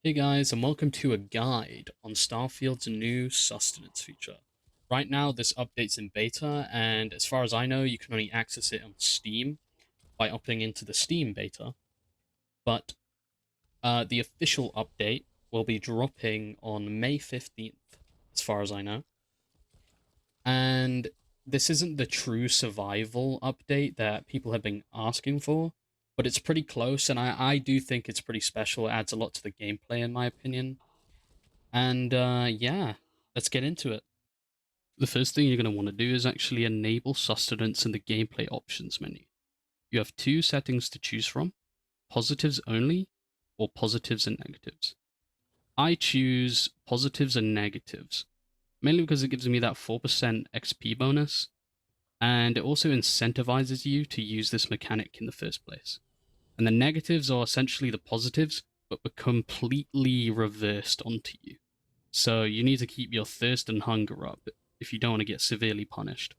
Hey guys, and welcome to a guide on Starfield's new sustenance feature. Right now, this update's in beta, and as far as I know, you can only access it on Steam by opting into the Steam beta. But the official update will be dropping on May 15th, as far as I know. And this isn't the true survival update that people have been asking for, but it's pretty close, and I do think it's pretty special. It adds a lot to the gameplay, in my opinion. And yeah, let's get into it. The first thing you're going to want to do is actually enable sustenance in the gameplay options menu. You have two settings to choose from, positives only or positives and negatives. I choose positives and negatives, mainly because it gives me that 4% XP bonus, and it also incentivizes you to use this mechanic in the first place. And the negatives are essentially the positives, but were completely reversed onto you. So you need to keep your thirst and hunger up if you don't want to get severely punished.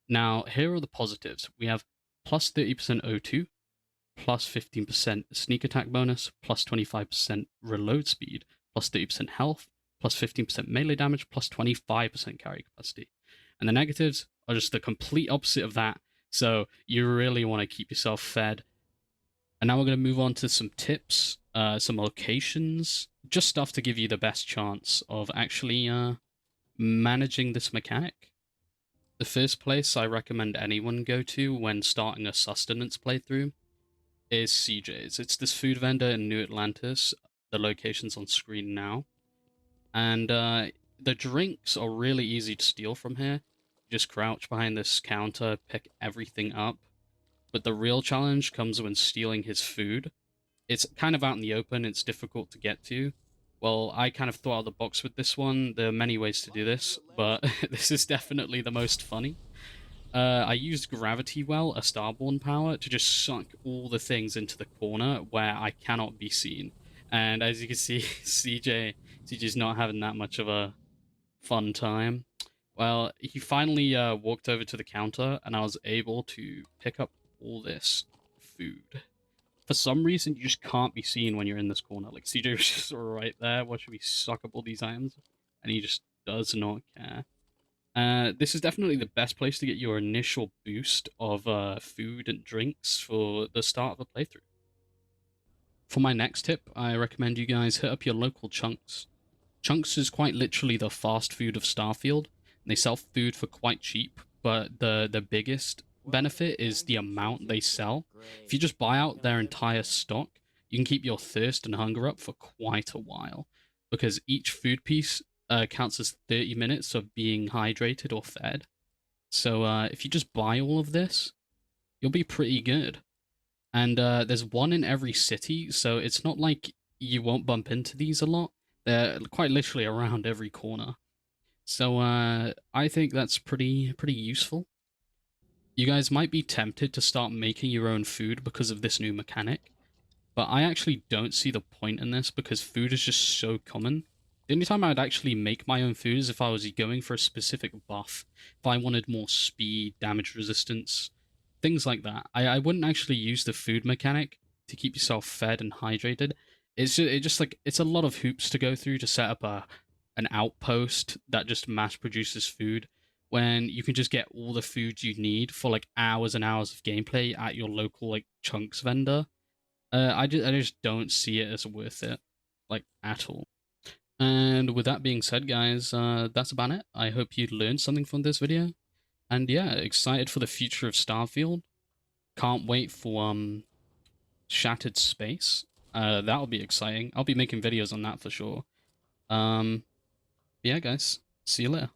Now, here are the positives. We have plus 30% O2, plus 15% sneak attack bonus, plus 25% reload speed, plus 30% health, plus 15% melee damage, plus 25% carry capacity. And the negatives are just the complete opposite of that. So you really want to keep yourself fed. And now we're going to move on to some tips, some locations, just stuff to give you the best chance of actually managing this mechanic. The first place I recommend anyone go to when starting a sustenance playthrough is CJ's. It's this food vendor in New Atlantis. The location's on screen now. And the drinks are really easy to steal from here. You just crouch behind this counter, pick everything up. But the real challenge comes when stealing his food. It's kind of out in the open, it's difficult to get to. Well, I kind of thought out of the box with this one. There are many ways to do this, but this is definitely the most funny. I used Gravity Well, a Starborn power, to just suck all the things into the corner where I cannot be seen. And as you can see, CJ's not having that much of a fun time. Well, he finally walked over to the counter, and I was able to pick up all this food. For some reason, you just can't be seen when you're in this corner. Like, CJ was just right there watching me suck up all these items, and he just does not care. This is definitely the best place to get your initial boost of food and drinks for the start of a playthrough. For my next tip, I recommend you guys hit up your local Chunks. Chunks is quite literally the fast food of Starfield. They sell food for quite cheap, but the biggest benefit is the amount they sell. If you just buy out their entire stock, you can keep your thirst and hunger up for quite a while, because each food piece counts as 30 minutes of being hydrated or fed. So if you just buy all of this, you'll be pretty good. And there's one in every city, so it's not like you won't bump into these a lot. They're quite literally around every corner. So I think that's pretty useful. You guys might be tempted to start making your own food because of this new mechanic, but I actually don't see the point in this because food is just so common. The only time I'd actually make my own food is if I was going for a specific buff, if I wanted more speed, damage resistance, things like that. I wouldn't actually use the food mechanic to keep yourself fed and hydrated. It's a lot of hoops to go through to set up an outpost that just mass produces food when you can just get all the food you need for like hours and hours of gameplay at your local like chunks vendor. I just don't see it as worth it, like at all. And with that being said, guys, that's about it. I hope you learned something from this video. And yeah, excited for the future of Starfield. Can't wait for Shattered Space. That'll be exciting. I'll be making videos on that for sure. Yeah, guys. See you later.